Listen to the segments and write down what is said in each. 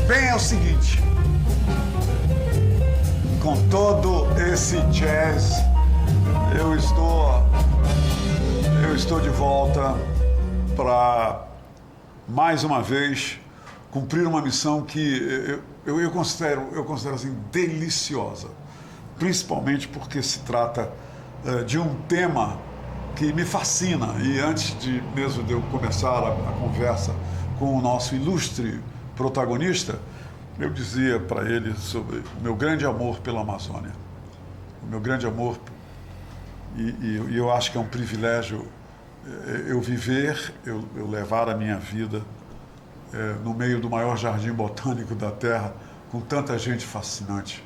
Bem, é o seguinte, com todo esse jazz, eu estou de volta para, mais uma vez, cumprir uma missão que eu considero assim, deliciosa, principalmente porque se trata de um tema que me fascina. E antes de eu começar a conversa com o nosso ilustre protagonista, eu dizia para ele sobre o meu grande amor pela Amazônia. O meu grande amor, e eu acho que é um privilégio eu viver, eu levar a minha vida no meio do maior jardim botânico da Terra, com tanta gente fascinante.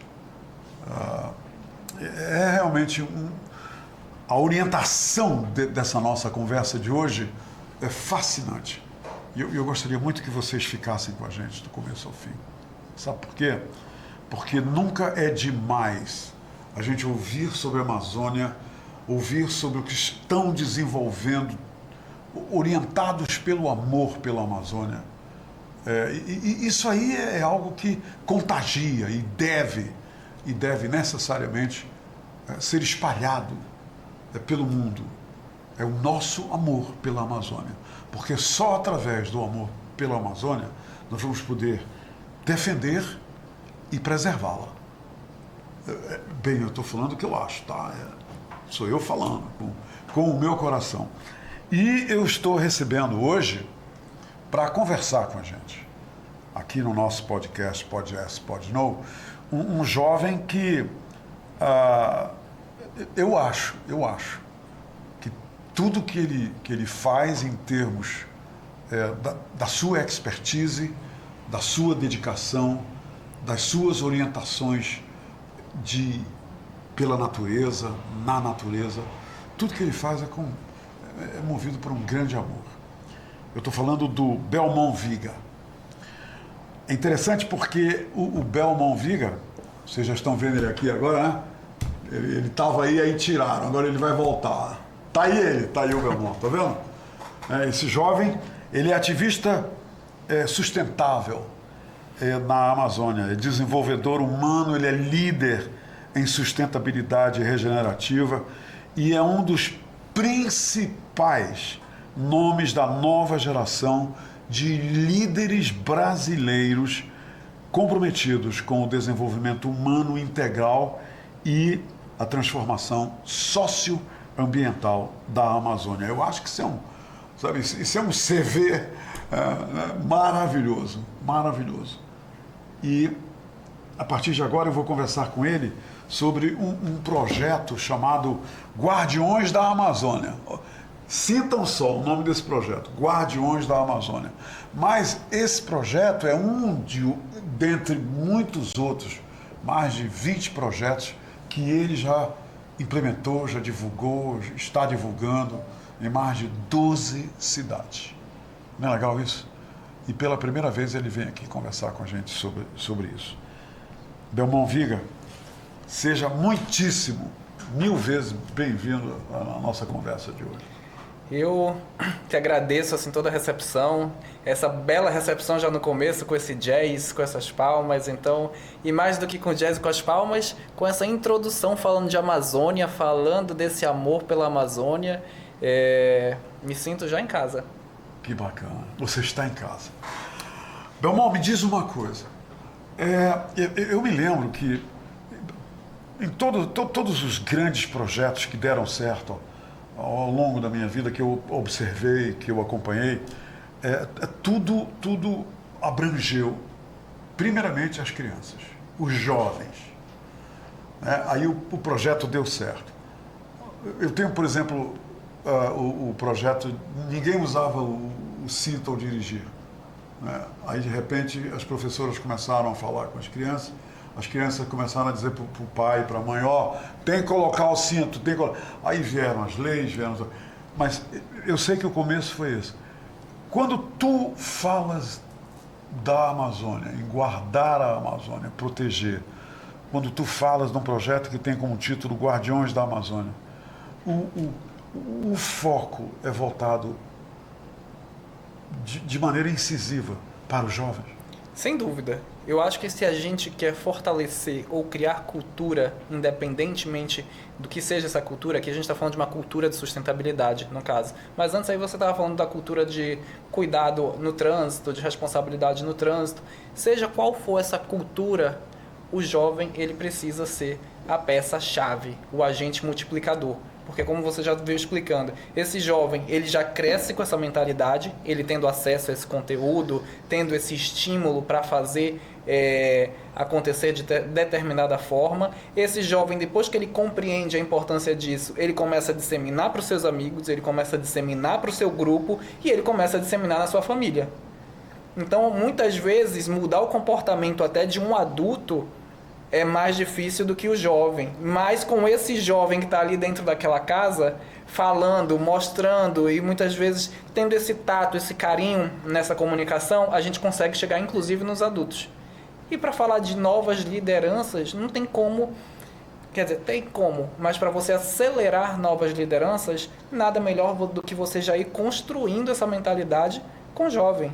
É realmente a orientação dessa nossa conversa de hoje é fascinante. E eu gostaria muito que vocês ficassem com a gente do começo ao fim. Sabe por quê? Porque nunca é demais a gente ouvir sobre a Amazônia, ouvir sobre o que estão desenvolvendo, orientados pelo amor pela Amazônia. E isso aí é algo que contagia e deve necessariamente ser espalhado pelo mundo. É o nosso amor pela Amazônia. Porque só através do amor pela Amazônia nós vamos poder defender e preservá-la. Bem, eu estou falando o que eu acho, tá? Sou eu falando, com o meu coração. E eu estou recebendo hoje, para conversar com a gente, aqui no nosso podcast, Pode Yes, Pode No, um jovem que eu acho que tudo que ele faz em termos da sua expertise, da sua dedicação, das suas orientações pela natureza, na natureza, tudo que ele faz é movido por um grande amor. Eu estou falando do Belmont Viga. É interessante porque o Belmont Viga, vocês já estão vendo ele aqui agora, né? Ele estava aí tiraram, agora ele vai voltar. Tá aí o Belmont, tá vendo? Esse jovem, ele é ativista sustentável na Amazônia, é desenvolvedor humano, ele é líder em sustentabilidade regenerativa e é um dos principais nomes da nova geração de líderes brasileiros comprometidos com o desenvolvimento humano integral e a transformação socioambiental da Amazônia. Eu acho que isso é um CV maravilhoso, maravilhoso. E a partir de agora eu vou conversar com ele sobre um projeto chamado Guardiões da Amazônia. Sintam só o nome desse projeto, Guardiões da Amazônia. Mas esse projeto é dentre muitos outros, mais de 20 projetos que ele já implementou, já divulgou, está divulgando em mais de 12 cidades. Não é legal isso? E pela primeira vez ele vem aqui conversar com a gente sobre isso. Belmont Viga, seja mil vezes bem-vindo à nossa conversa de hoje. Eu te agradeço assim, toda a recepção, essa bela recepção já no começo, com esse jazz, com essas palmas, então, e mais do que com jazz e com as palmas, com essa introdução falando de Amazônia, falando desse amor pela Amazônia, me sinto já em casa. Que bacana, você está em casa. Belmont, me diz uma coisa, eu me lembro que em todos os grandes projetos que deram certo ao longo da minha vida, que eu observei, que eu acompanhei, tudo abrangeu, primeiramente, as crianças, os jovens. Aí o projeto deu certo. Eu tenho, por exemplo, o projeto, ninguém usava o cinto ao dirigir. Aí, de repente, as professoras começaram a falar com as crianças começaram a dizer para o pai, para a mãe, tem que colocar o cinto, tem que colocar. Aí vieram as leis, mas eu sei que o começo foi esse. Quando tu falas da Amazônia, em guardar a Amazônia, proteger, quando tu falas de um projeto que tem como título Guardiões da Amazônia, o foco é voltado de maneira incisiva para os jovens. Sem dúvida. Eu acho que se a gente quer fortalecer ou criar cultura, independentemente do que seja essa cultura, aqui a gente está falando de uma cultura de sustentabilidade, no caso. Mas antes aí você estava falando da cultura de cuidado no trânsito, de responsabilidade no trânsito. Seja qual for essa cultura, o jovem ele precisa ser a peça-chave, o agente multiplicador. Porque como você já veio explicando, esse jovem ele já cresce com essa mentalidade, ele tendo acesso a esse conteúdo, tendo esse estímulo para fazer acontecer de determinada forma. Esse jovem, depois que ele compreende a importância disso, ele começa a disseminar para os seus amigos, ele começa a disseminar para o seu grupo e ele começa a disseminar na sua família. Então, muitas vezes, mudar o comportamento até de um adulto é mais difícil do que o jovem. Mas com esse jovem que está ali dentro daquela casa, falando, mostrando e muitas vezes tendo esse tato, esse carinho nessa comunicação, a gente consegue chegar inclusive nos adultos. E para falar de novas lideranças, não tem como, quer dizer, tem como, mas para você acelerar novas lideranças, nada melhor do que você já ir construindo essa mentalidade com o jovem.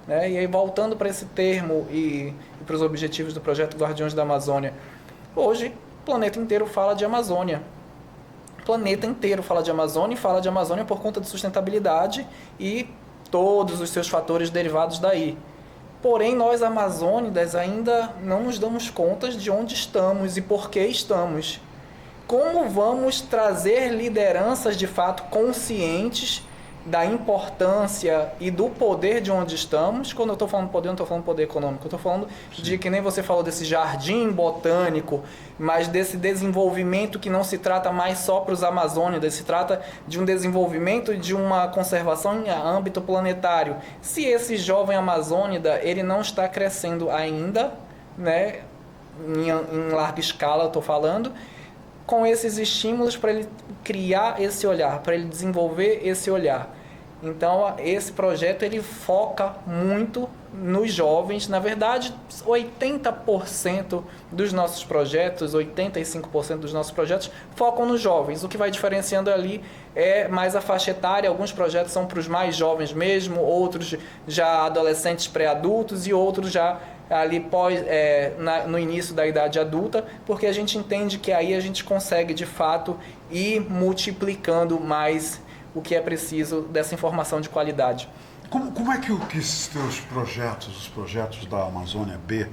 E aí, voltando para esse termo e para os objetivos do projeto Guardiões da Amazônia, hoje o planeta inteiro fala de Amazônia. O planeta inteiro fala de Amazônia e fala de Amazônia por conta de sustentabilidade e todos os seus fatores derivados daí. Porém, nós amazônidas ainda não nos damos conta de onde estamos e por que estamos. Como vamos trazer lideranças de fato conscientes da importância e do poder de onde estamos? Quando eu estou falando poder, não estou falando poder econômico, eu estou falando de, que nem você falou, desse jardim botânico, mas desse desenvolvimento que não se trata mais só para os amazônidas, se trata de um desenvolvimento e de uma conservação em âmbito planetário. Se esse jovem amazônida, ele não está crescendo ainda, em larga escala eu estou falando, com esses estímulos para ele criar esse olhar, para ele desenvolver esse olhar. Então, esse projeto ele foca muito nos jovens. Na verdade, 80% dos nossos projetos, 85% dos nossos projetos focam nos jovens. O que vai diferenciando ali é mais a faixa etária. Alguns projetos são para os mais jovens mesmo, outros já adolescentes pré-adultos e outros já ali no início da idade adulta, porque a gente entende que aí a gente consegue de fato ir multiplicando mais o que é preciso dessa informação de qualidade. Como é que esses teus projetos, os projetos da Amazônia B,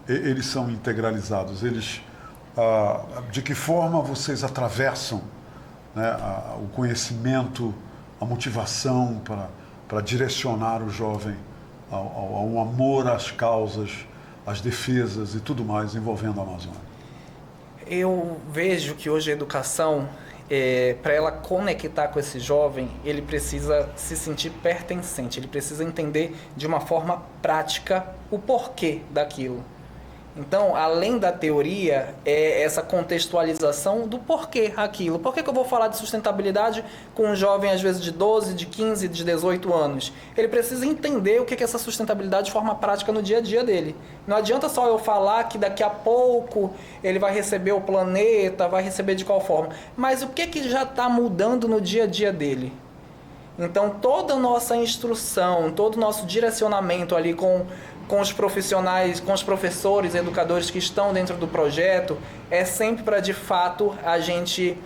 eles são integralizados? De que forma vocês atravessam, o conhecimento, a motivação para direcionar o jovem ao amor às causas, às defesas e tudo mais envolvendo a Amazônia? Eu vejo que hoje a educação, para ela conectar com esse jovem, ele precisa se sentir pertencente, ele precisa entender de uma forma prática o porquê daquilo. Então, além da teoria, é essa contextualização do porquê aquilo. Por que eu vou falar de sustentabilidade com um jovem, às vezes, de 12, de 15, de 18 anos? Ele precisa entender o que é essa sustentabilidade de forma prática no dia a dia dele. Não adianta só eu falar que daqui a pouco ele vai receber o planeta, vai receber de qual forma. Mas o que já está mudando no dia a dia dele? Então, toda a nossa instrução, todo o nosso direcionamento ali com os profissionais, com os professores, educadores que estão dentro do projeto, é sempre para, de fato, a gente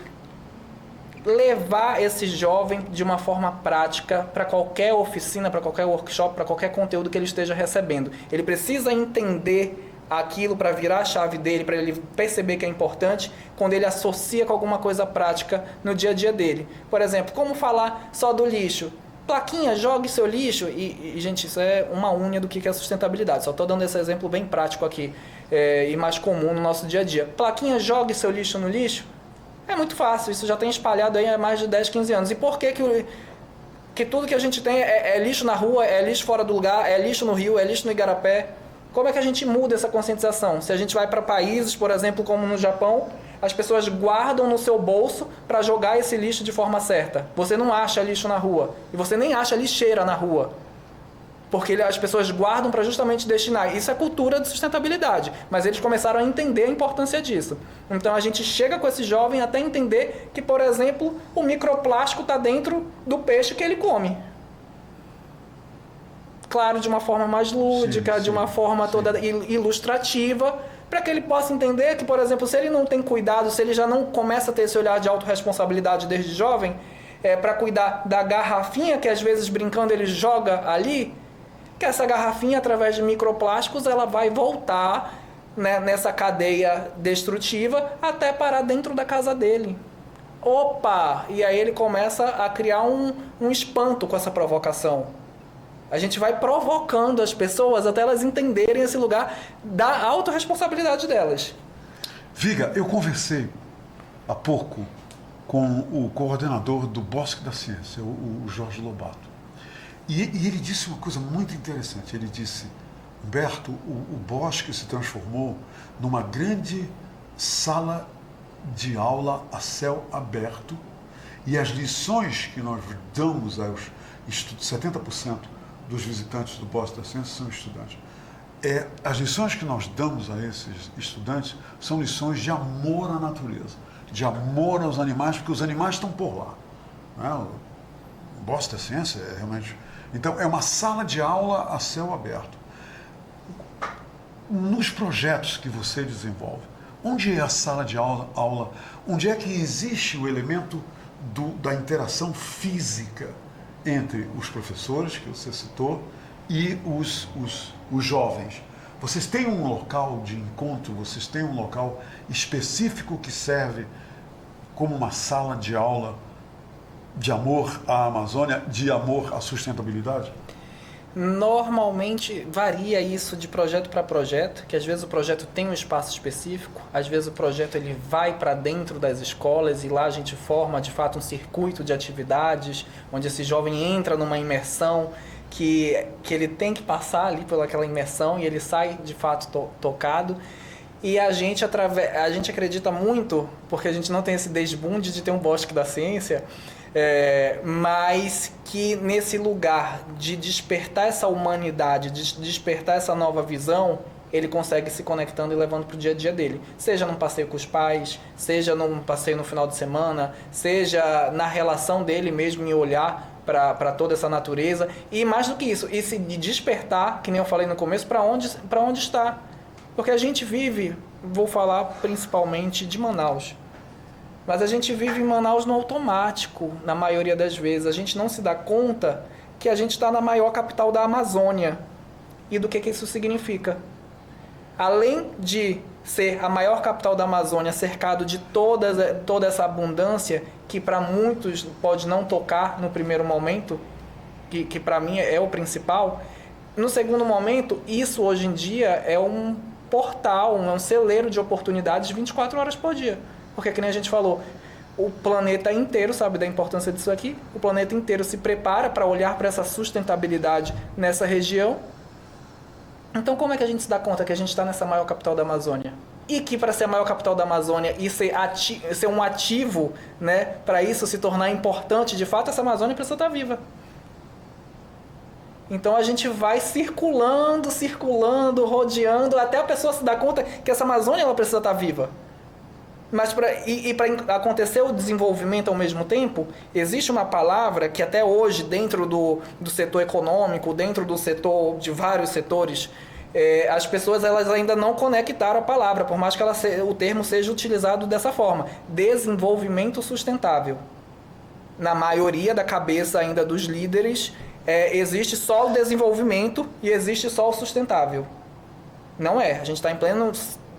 levar esse jovem de uma forma prática para qualquer oficina, para qualquer workshop, para qualquer conteúdo que ele esteja recebendo. Ele precisa entender aquilo para virar a chave dele, para ele perceber que é importante, quando ele associa com alguma coisa prática no dia a dia dele. Por exemplo, como falar só do lixo? Plaquinha, jogue seu lixo. E gente, isso é uma unha do que é sustentabilidade. Só estou dando esse exemplo bem prático aqui e mais comum no nosso dia a dia. Plaquinha, jogue seu lixo no lixo. É muito fácil, isso já tem espalhado aí há mais de 10, 15 anos. E por que tudo que a gente tem é lixo na rua, é lixo fora do lugar, é lixo no rio, é lixo no igarapé? Como é que a gente muda essa conscientização? Se a gente vai para países, por exemplo, como no Japão, as pessoas guardam no seu bolso para jogar esse lixo de forma certa. Você não acha lixo na rua. E você nem acha lixeira na rua. Porque as pessoas guardam para justamente destinar. Isso é cultura de sustentabilidade. Mas eles começaram a entender a importância disso. Então a gente chega com esse jovem até entender que, por exemplo, o microplástico está dentro do peixe que ele come. claro, de uma forma mais lúdica, de uma forma toda ilustrativa, para que ele possa entender que, por exemplo, se ele não tem cuidado, se ele já não começa a ter esse olhar de autorresponsabilidade desde jovem, para cuidar da garrafinha que às vezes brincando ele joga ali, que essa garrafinha, através de microplásticos, ela vai voltar, né, nessa cadeia destrutiva até parar dentro da casa dele. Opa! E aí ele começa a criar um espanto com essa provocação. A gente vai provocando as pessoas até elas entenderem esse lugar da autorresponsabilidade delas. Viga, eu conversei há pouco com o coordenador do Bosque da Ciência, o Jorge Lobato. E ele disse uma coisa muito interessante. Ele disse, Humberto, o Bosque se transformou numa grande sala de aula a céu aberto e as lições que nós damos aos 70% dos visitantes do Bosque da Ciência são estudantes. As lições que nós damos a esses estudantes são lições de amor à natureza, de amor aos animais, porque os animais estão por lá. Né? O Bosque da Ciência é realmente... Então, é uma sala de aula a céu aberto. Nos projetos que você desenvolve, onde é a sala de aula? Onde é que existe o elemento da interação física entre os professores, que você citou, e os jovens? Vocês têm um local de encontro, vocês têm um local específico que serve como uma sala de aula de amor à Amazônia, de amor à sustentabilidade? Normalmente varia isso de projeto para projeto, que às vezes o projeto tem um espaço específico, às vezes o projeto ele vai para dentro das escolas e lá a gente forma de fato um circuito de atividades, onde esse jovem entra numa imersão que ele tem que passar ali pelaquela imersão e ele sai de fato tocado. E a gente acredita muito, porque a gente não tem esse desbunde de ter um Bosque da Ciência, mas que nesse lugar de despertar essa humanidade, de despertar essa nova visão, ele consegue se conectando e levando para o dia a dia dele. Seja num passeio com os pais, seja num passeio no final de semana, seja na relação dele mesmo em olhar para toda essa natureza. E mais do que isso, esse de despertar, que nem eu falei no começo, para onde está. Porque a gente vive, vou falar principalmente de Manaus, mas a gente vive em Manaus no automático, na maioria das vezes. A gente não se dá conta que a gente está na maior capital da Amazônia e do que isso significa. Além de ser a maior capital da Amazônia, cercado de toda essa abundância, que para muitos pode não tocar no primeiro momento, que para mim é o principal, no segundo momento, isso hoje em dia é um portal, um celeiro de oportunidades 24 horas por dia. Porque, que nem a gente falou, o planeta inteiro sabe da importância disso aqui, o planeta inteiro se prepara para olhar para essa sustentabilidade nessa região. Então, como é que a gente se dá conta que a gente está nessa maior capital da Amazônia? E que para ser a maior capital da Amazônia e ser um ativo, né, para isso se tornar importante, de fato, essa Amazônia precisa estar viva. Então a gente vai circulando, rodeando, até a pessoa se dar conta que essa Amazônia ela precisa estar viva. Mas para acontecer o desenvolvimento ao mesmo tempo, existe uma palavra que até hoje, dentro do setor econômico, dentro do setor de vários setores, as pessoas elas ainda não conectaram a palavra, por mais que o termo seja utilizado dessa forma. Desenvolvimento sustentável. Na maioria da cabeça ainda dos líderes, existe só o desenvolvimento e existe só o sustentável. Não é. A gente está em pleno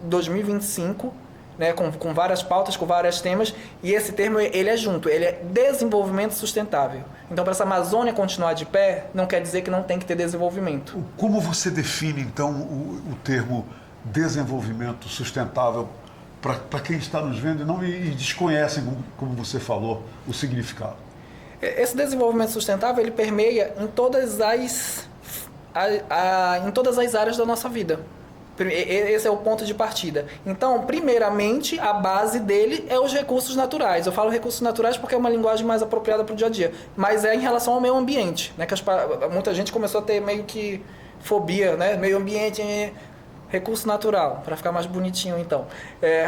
2025, né, com várias pautas, com vários temas, e esse termo ele é junto, ele é desenvolvimento sustentável. Então, para essa Amazônia continuar de pé, não quer dizer que não tem que ter desenvolvimento. Como você define, então, o termo desenvolvimento sustentável para quem está nos vendo e desconhecem, como você falou, o significado? Esse desenvolvimento sustentável ele permeia em todas as áreas da nossa vida. Esse é o ponto de partida. Então, primeiramente, a base dele é os recursos naturais. Eu falo recursos naturais porque é uma linguagem mais apropriada para o dia a dia. Mas é em relação ao meio ambiente, né? Que muita gente começou a ter meio que fobia, né? Meio ambiente, recurso natural, para ficar mais bonitinho então.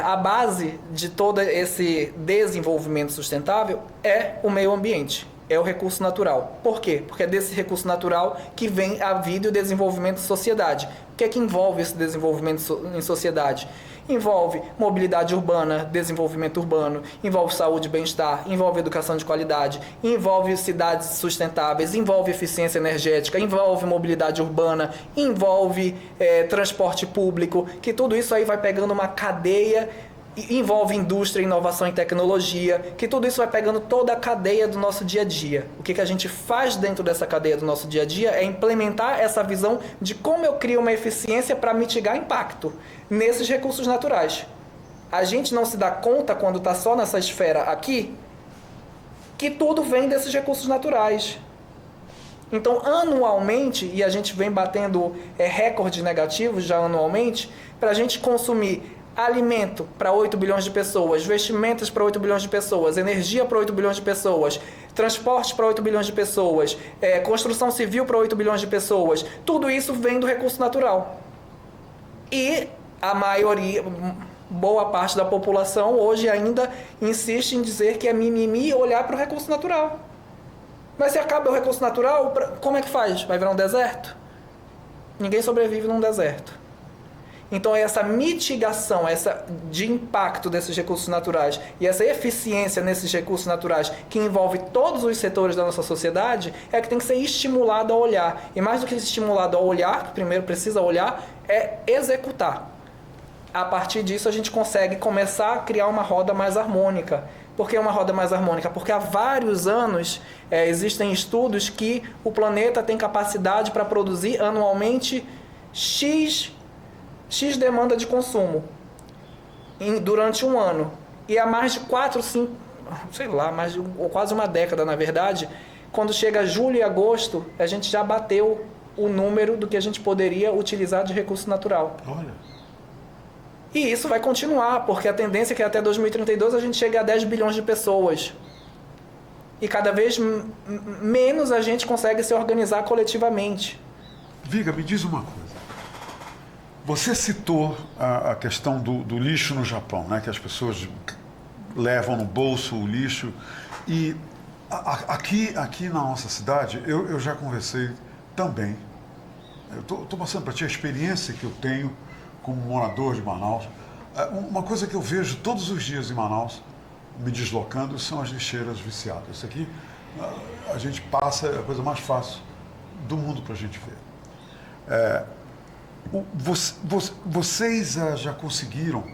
A base de todo esse desenvolvimento sustentável é o meio ambiente. é o recurso natural. Por quê? Porque é desse recurso natural que vem a vida e o desenvolvimento da sociedade. O que é que envolve esse desenvolvimento em sociedade? Envolve mobilidade urbana, desenvolvimento urbano, envolve saúde e bem-estar, envolve educação de qualidade, envolve cidades sustentáveis, envolve eficiência energética, envolve mobilidade urbana, envolve transporte público, que tudo isso aí vai pegando uma cadeia, envolve indústria, inovação e tecnologia, que tudo isso vai pegando toda a cadeia do nosso dia a dia. O que a gente faz dentro dessa cadeia do nosso dia a dia é implementar essa visão de como eu crio uma eficiência para mitigar impacto nesses recursos naturais. A gente não se dá conta, quando está só nessa esfera aqui, que tudo vem desses recursos naturais. Então, anualmente, e a gente vem batendo recordes negativos já anualmente, para a gente consumir alimento para 8 bilhões de pessoas, vestimentas para 8 bilhões de pessoas, energia para 8 bilhões de pessoas, transporte para 8 bilhões de pessoas, construção civil para 8 bilhões de pessoas, tudo isso vem do recurso natural. E a maioria, boa parte da população hoje ainda insiste em dizer que é mimimi olhar para o recurso natural. Mas se acaba o recurso natural, como é que faz? Vai virar um deserto? Ninguém sobrevive num deserto. Então, essa mitigação de impacto desses recursos naturais e essa eficiência nesses recursos naturais, que envolve todos os setores da nossa sociedade, é que tem que ser estimulado a olhar. E mais do que estimulado a olhar, que primeiro precisa olhar, é executar. A partir disso, a gente consegue começar a criar uma roda mais harmônica. Por que uma roda mais harmônica? Porque há vários anos existem estudos que o planeta tem capacidade para produzir anualmente X demanda de consumo durante um ano. E há mais de 4, 5, sei lá, ou quase uma década, na verdade, quando chega julho e agosto, a gente já bateu o número do que a gente poderia utilizar de recurso natural. Olha. E isso vai continuar, porque a tendência é que até 2032 a gente chegue a 10 bilhões de pessoas. E cada vez menos a gente consegue se organizar coletivamente. Viga, me diz uma coisa. Você citou a questão do lixo no Japão, né? Que as pessoas levam no bolso o lixo. E aqui na nossa cidade, eu já conversei também. Eu estou passando para ti a experiência que eu tenho como morador de Manaus. Uma coisa que eu vejo todos os dias em Manaus, me deslocando, são as lixeiras viciadas. Isso aqui, a gente passa, é a coisa mais fácil do mundo para a gente ver. Vocês já conseguiram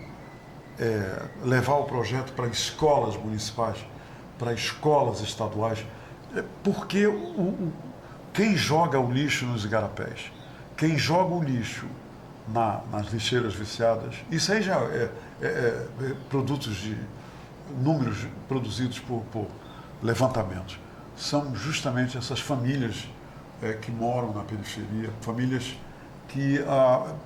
levar o projeto para escolas municipais, para escolas estaduais? Porque quem joga o lixo nos igarapés, quem joga o lixo nas lixeiras viciadas, isso aí já é produtos de números produzidos por levantamentos. São justamente essas famílias que moram na periferia, famílias que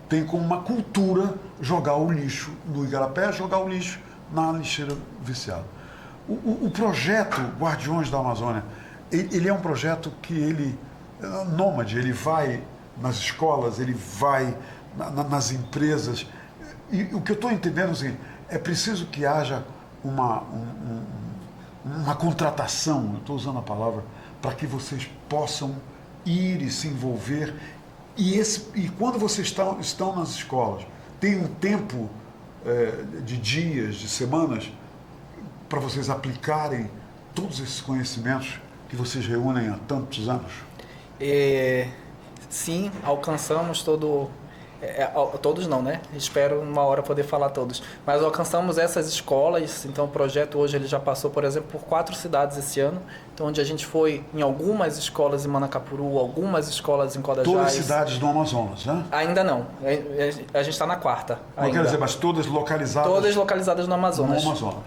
tem como uma cultura jogar o lixo no igarapé, jogar o lixo na lixeira viciada. O projeto Guardiões da Amazônia, ele é um projeto que ele é nômade, ele vai nas escolas, ele vai nas empresas. E o que eu estou entendendo assim, é preciso que haja uma contratação, eu estou usando a palavra, para que vocês possam ir e se envolver. E quando vocês estão nas escolas, tem um tempo de dias, de semanas, para vocês aplicarem todos esses conhecimentos que vocês reúnem há tantos anos? Sim, alcançamos todos não, né? Espero uma hora poder falar todos. Mas alcançamos essas escolas, então o projeto hoje ele já passou, por exemplo, por 4 cidades esse ano, então onde a gente foi em algumas escolas em Manacapuru, algumas escolas em Codajás. Todas cidades do Amazonas, né? Ainda não, a gente está na 4ª. Não quero dizer, mas todas localizadas? Todas localizadas no Amazonas. No Amazonas.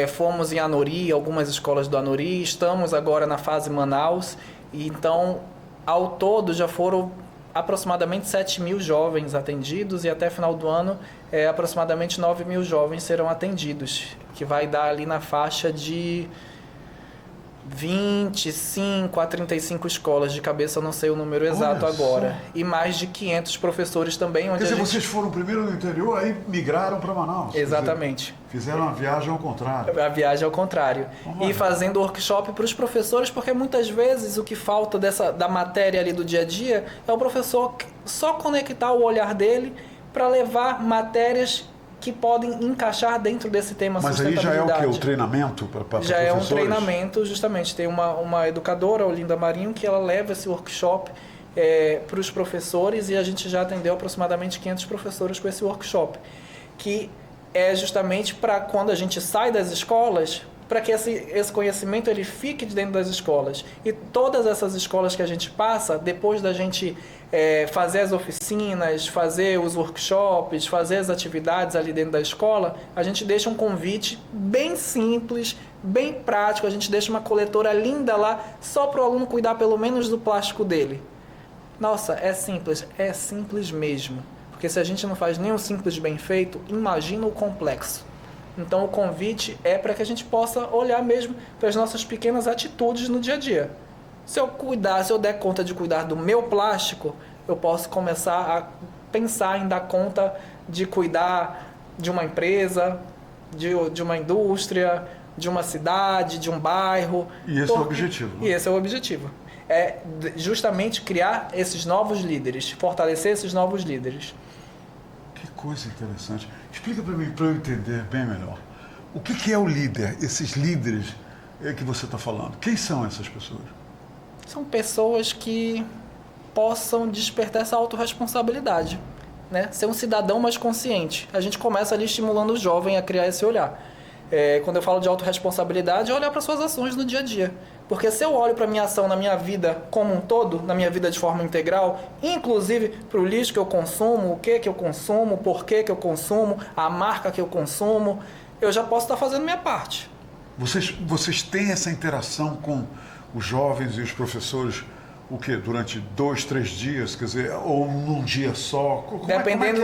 Fomos em Anori, algumas escolas do Anori, estamos agora na fase Manaus, e então, ao todo, já foram aproximadamente 7 mil jovens atendidos e até final do ano aproximadamente 9 mil jovens serão atendidos, que vai dar ali na faixa de 25 a 35 escolas, de cabeça eu não sei o número exato Olha agora. só. E mais de 500 professores também. Onde Quer dizer, a gente... vocês foram primeiro no interior, aí migraram para Manaus. Exatamente. Quer dizer, fizeram uma viagem ao contrário. A viagem ao contrário. Olha. E fazendo workshop para os professores, porque muitas vezes o que falta da matéria ali do dia a dia é o professor só conectar o olhar dele para levar matérias que podem encaixar dentro desse tema Mas aí já é o quê? O treinamento para professores? Já é um treinamento, justamente. Tem uma educadora, Olinda Marinho, que ela leva esse workshop para os professores, e a gente já atendeu aproximadamente 500 professores com esse workshop, que é justamente para quando a gente sai das escolas, para que esse conhecimento ele fique dentro das escolas. E todas essas escolas que a gente passa, depois da gente fazer as oficinas, fazer os workshops, fazer as atividades ali dentro da escola, a gente deixa um convite bem simples, bem prático, a gente deixa uma coletora linda lá, só para o aluno cuidar pelo menos do plástico dele. Nossa, é simples mesmo. Porque se a gente não faz nem o simples bem feito, imagina o complexo. Então o convite é para que a gente possa olhar mesmo para as nossas pequenas atitudes no dia a dia. Se eu der conta de cuidar do meu plástico, eu posso começar a pensar em dar conta de cuidar de uma empresa, de uma indústria, de uma cidade, de um bairro. E esse é o objetivo. Né? E esse é o objetivo. É justamente criar esses novos líderes, fortalecer esses novos líderes. Que coisa interessante. Explica para mim, para eu entender bem melhor. O que é o líder, esses líderes que você está falando? Quem são essas pessoas? São pessoas que possam despertar essa autorresponsabilidade, né? Ser um cidadão mais consciente. A gente começa ali estimulando o jovem a criar esse olhar. Quando eu falo de autorresponsabilidade, é olhar para suas ações no dia a dia. Porque se eu olho para a minha ação na minha vida como um todo, na minha vida de forma integral, inclusive para o lixo que eu consumo, o que eu consumo, por que eu consumo, a marca que eu consumo, eu já posso estar fazendo minha parte. Vocês têm essa interação com os jovens e os professores, o quê? Durante 2, 3 dias, quer dizer, ou num dia só? Dependendo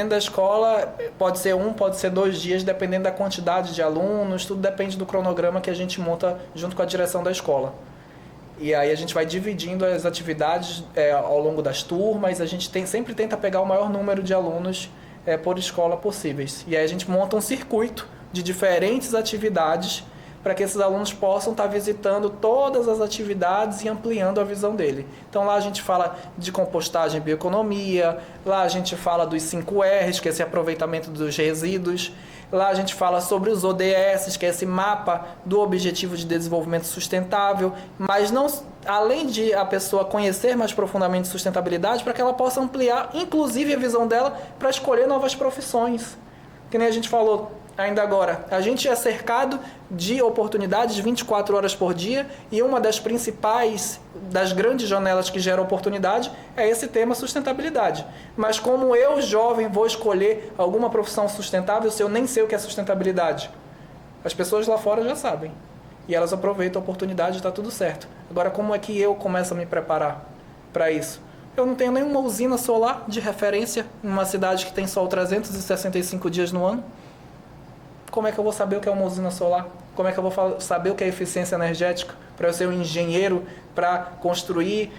da escola, pode ser 1, pode ser 2 dias, dependendo da quantidade de alunos, tudo depende do cronograma que a gente monta junto com a direção da escola. E aí a gente vai dividindo as atividades ao longo das turmas, a gente sempre tenta pegar o maior número de alunos por escola possíveis. E aí a gente monta um circuito de diferentes atividades para que esses alunos possam estar visitando todas as atividades e ampliando a visão dele. Então lá a gente fala de compostagem e bioeconomia, lá a gente fala dos 5 R's, que é esse aproveitamento dos resíduos, lá a gente fala sobre os ODS, que é esse mapa do Objetivo de Desenvolvimento Sustentável, mas não, além de a pessoa conhecer mais profundamente sustentabilidade, para que ela possa ampliar, inclusive, a visão dela para escolher novas profissões. Que nem a gente falou ainda agora, a gente é cercado de oportunidades 24 horas por dia, e uma das principais, das grandes janelas que gera oportunidade é esse tema sustentabilidade. Mas como eu, jovem, vou escolher alguma profissão sustentável se eu nem sei o que é sustentabilidade? As pessoas lá fora já sabem, e elas aproveitam a oportunidade e está tudo certo. Agora, como é que eu começo a me preparar para isso? Eu não tenho nenhuma usina solar de referência em uma cidade que tem sol 365 dias no ano. Como é que eu vou saber o que é uma usina solar? Como é que eu vou saber o que é eficiência energética? Para eu ser um engenheiro, para construir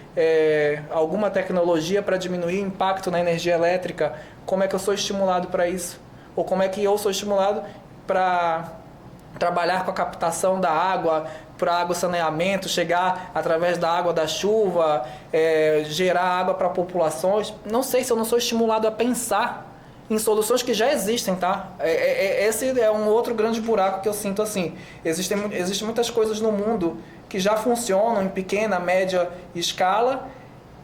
alguma tecnologia para diminuir o impacto na energia elétrica, como é que eu sou estimulado para isso? Ou como é que eu sou estimulado para trabalhar com a captação da água, para água saneamento, chegar através da água da chuva, gerar água para populações? Não sei se eu não sou estimulado a pensar em soluções que já existem, tá? Esse é um outro grande buraco que eu sinto assim. Existem muitas coisas no mundo que já funcionam em pequena, média escala.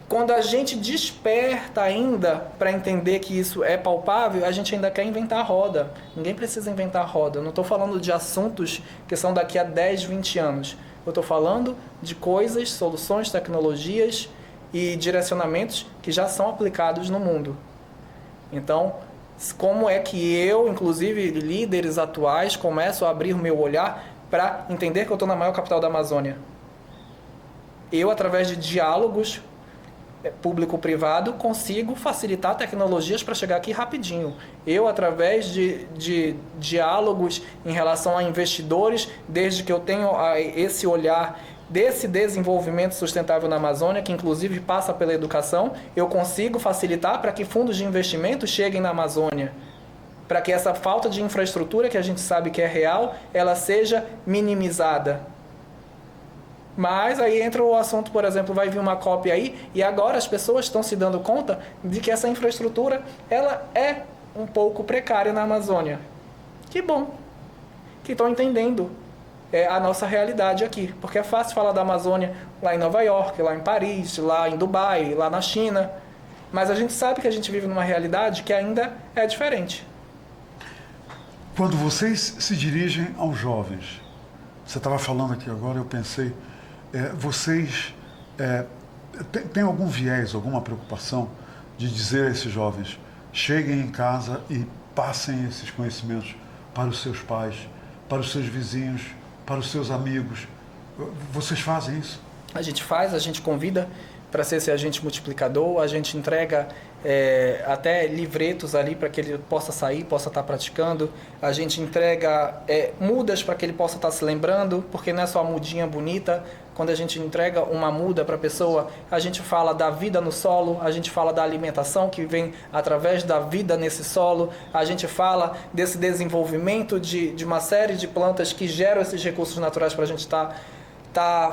Quando a gente desperta ainda para entender que isso é palpável, a gente ainda quer inventar a roda. Ninguém precisa inventar a roda. Eu não estou falando de assuntos que são daqui a 10, 20 anos. Eu estou falando de coisas, soluções, tecnologias e direcionamentos que já são aplicados no mundo. Então, como é que eu, inclusive líderes atuais, começo a abrir o meu olhar para entender que eu estou na maior capital da Amazônia? Eu, através de diálogos, público-privado, consigo facilitar tecnologias para chegar aqui rapidinho. Eu, através de diálogos em relação a investidores, desde que eu tenho esse olhar desse desenvolvimento sustentável na Amazônia, que inclusive passa pela educação, eu consigo facilitar para que fundos de investimento cheguem na Amazônia, para que essa falta de infraestrutura, que a gente sabe que é real, ela seja minimizada. Mas aí entra o assunto, por exemplo, vai vir uma COP aí, e agora as pessoas estão se dando conta de que essa infraestrutura, ela é um pouco precária na Amazônia. Que bom que estão entendendo a nossa realidade aqui, porque é fácil falar da Amazônia lá em Nova York, lá em Paris, lá em Dubai, lá na China, mas a gente sabe que a gente vive numa realidade que ainda é diferente. Quando vocês se dirigem aos jovens, você estava falando aqui agora, eu pensei, vocês têm algum viés, alguma preocupação de dizer a esses jovens, cheguem em casa e passem esses conhecimentos para os seus pais, para os seus vizinhos, para os seus amigos? Vocês fazem isso? A gente faz, a gente convida para ser esse agente multiplicador, a gente entrega até livretos ali para que ele possa sair, possa estar praticando, a gente entrega mudas para que ele possa estar se lembrando, porque não é só a mudinha bonita. Quando a gente entrega uma muda para a pessoa, a gente fala da vida no solo, a gente fala da alimentação que vem através da vida nesse solo, a gente fala desse desenvolvimento de uma série de plantas que geram esses recursos naturais para a gente estar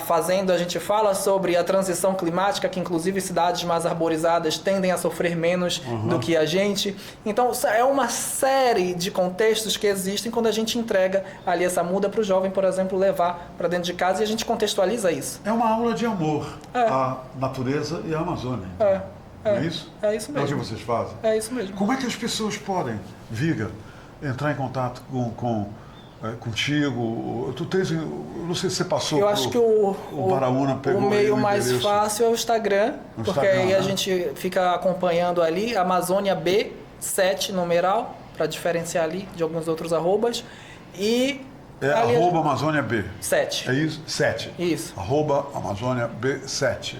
fazendo. A gente fala sobre a transição climática, que inclusive cidades mais arborizadas tendem a sofrer menos do que a gente. Então, é uma série de contextos que existem quando a gente entrega ali essa muda para o jovem, por exemplo, levar para dentro de casa, e a gente contextualiza isso. É uma aula de amor à natureza e à Amazônia. Não é isso? É isso mesmo. É o que vocês fazem? É isso mesmo. Como é que as pessoas podem, Viga, entrar em contato contigo? Tu tens, não sei se você passou. Eu acho que o Baraúna pegou o meio mais endereço. fácil é o Instagram, porque aí a gente fica acompanhando ali Amazônia B7 numeral, para diferenciar ali de alguns outros arrobas. E arroba Amazônia B. 7. É isso? 7. Isso. Arroba Amazônia B7.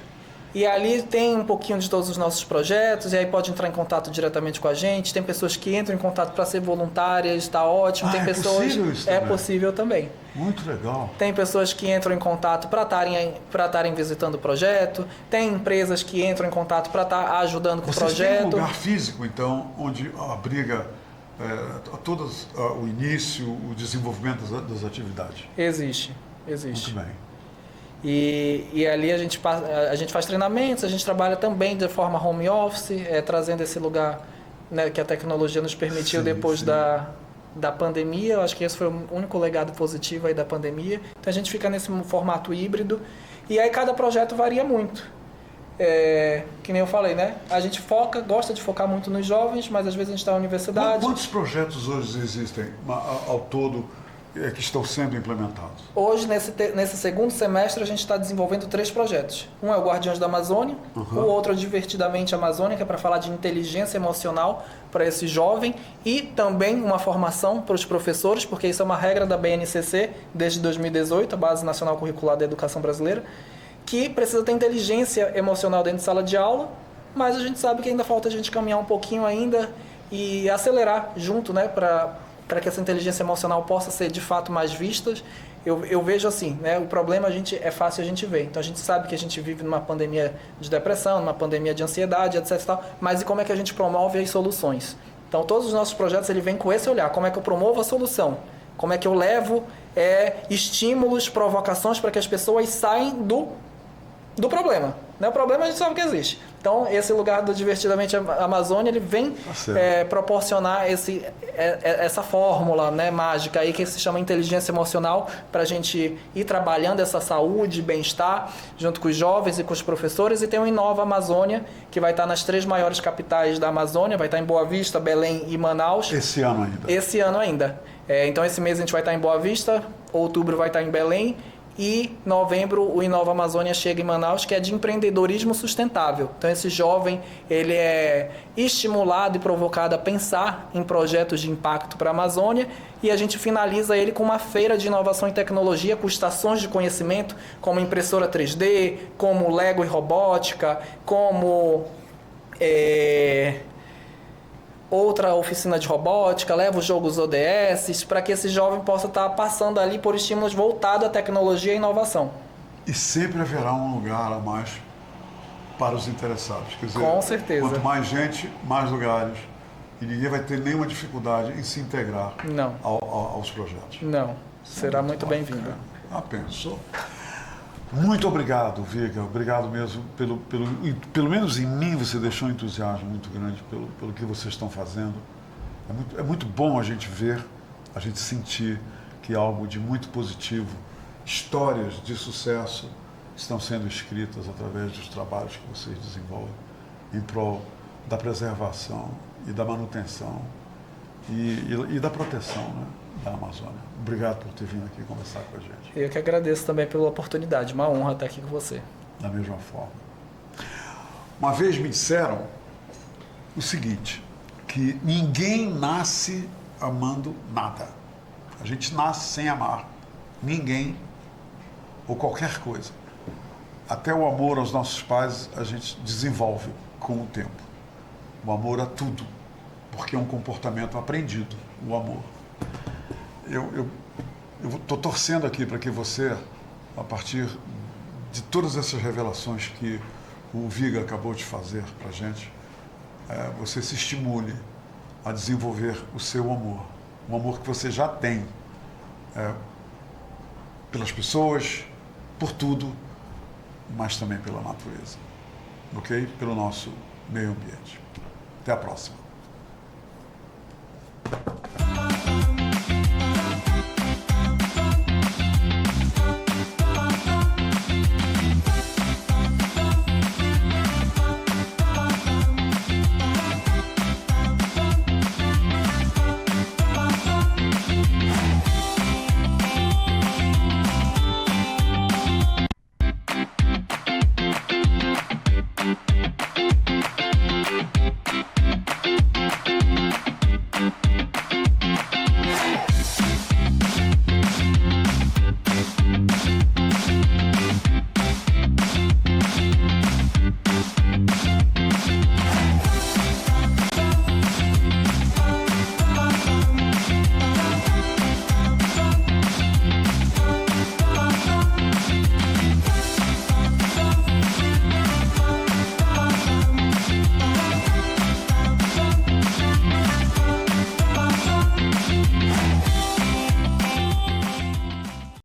E ali tem um pouquinho de todos os nossos projetos, e aí pode entrar em contato diretamente com a gente. Tem pessoas que entram em contato para ser voluntárias, está ótimo. Tem pessoas. Possível isso também? É possível também. Muito legal. Tem pessoas que entram em contato para estarem visitando o projeto. Tem empresas que entram em contato para estar ajudando com o projeto. Vocês têm um lugar físico, então, onde abriga todo o início, o desenvolvimento das atividades? Existe. Muito bem. E ali a gente faz treinamentos, a gente trabalha também de forma home office, trazendo esse lugar, né, que a tecnologia nos permitiu depois da pandemia. Eu acho que esse foi o único legado positivo aí da pandemia. Então a gente fica nesse formato híbrido, e aí cada projeto varia muito. Que nem eu falei, né? A gente gosta de focar muito nos jovens, mas às vezes a gente está na universidade. Quantos projetos hoje existem ao todo que estão sendo implementados? Hoje, nesse segundo semestre, a gente está desenvolvendo 3 projetos. Um é o Guardiões da Amazônia, o outro é Divertidamente Amazônia, que é para falar de inteligência emocional para esse jovem, e também uma formação para os professores, porque isso é uma regra da BNCC desde 2018, a Base Nacional Curricular da Educação Brasileira, que precisa ter inteligência emocional dentro de sala de aula, mas a gente sabe que ainda falta a gente caminhar um pouquinho ainda e acelerar junto, né, para que essa inteligência emocional possa ser de fato mais vista. Eu vejo assim, né, o problema é fácil a gente ver. Então a gente sabe que a gente vive numa pandemia de depressão, numa pandemia de ansiedade, etc. e tal, mas e como é que a gente promove as soluções? Então todos os nossos projetos ele vem com esse olhar, como é que eu promovo a solução? Como é que eu levo estímulos, provocações para que as pessoas saiam do problema. Né? O problema a gente sabe que existe. Então, esse lugar do Divertidamente Amazônia, ele vem proporcionar essa fórmula, né, mágica aí, que se chama inteligência emocional, para a gente ir trabalhando essa saúde, bem-estar, junto com os jovens e com os professores. E tem o Inova Amazônia, que vai estar nas 3 maiores capitais da Amazônia, vai estar em Boa Vista, Belém e Manaus. Esse ano ainda? Esse ano ainda. Então, esse mês a gente vai estar em Boa Vista, outubro vai estar em Belém, E em novembro o Inova Amazônia chega em Manaus, que é de empreendedorismo sustentável. Então esse jovem ele é estimulado e provocado a pensar em projetos de impacto para a Amazônia, e a gente finaliza ele com uma feira de inovação e tecnologia com estações de conhecimento, como impressora 3D, como Lego e robótica, como outra oficina de robótica, leva os jogos ODS, para que esse jovem possa estar passando ali por estímulos voltados à tecnologia e inovação. E sempre haverá um lugar a mais para os interessados. Quer dizer, com certeza. Quanto mais gente, mais lugares. E ninguém vai ter nenhuma dificuldade em se integrar aos projetos. Não, será muito bem-vindo. Pensou? Muito obrigado, Viga. Obrigado mesmo. Pelo menos em mim você deixou um entusiasmo muito grande pelo que vocês estão fazendo. É muito bom a gente ver, a gente sentir que algo de muito positivo, histórias de sucesso estão sendo escritas através dos trabalhos que vocês desenvolvem em prol da preservação e da manutenção e da proteção, né, da Amazônia. Obrigado por ter vindo aqui conversar com a gente. Eu que agradeço também pela oportunidade, uma honra estar aqui com você. Da mesma forma. Uma vez me disseram o seguinte, que ninguém nasce amando nada. A gente nasce sem amar ninguém ou qualquer coisa. Até o amor aos nossos pais a gente desenvolve com o tempo. O amor a tudo, porque é um comportamento aprendido, o amor. Eu estou torcendo aqui para que você, a partir de todas essas revelações que o Viga acabou de fazer para a gente, você se estimule a desenvolver o seu amor. Um amor que você já tem pelas pessoas, por tudo, mas também pela natureza, ok? Pelo nosso meio ambiente. Até a próxima.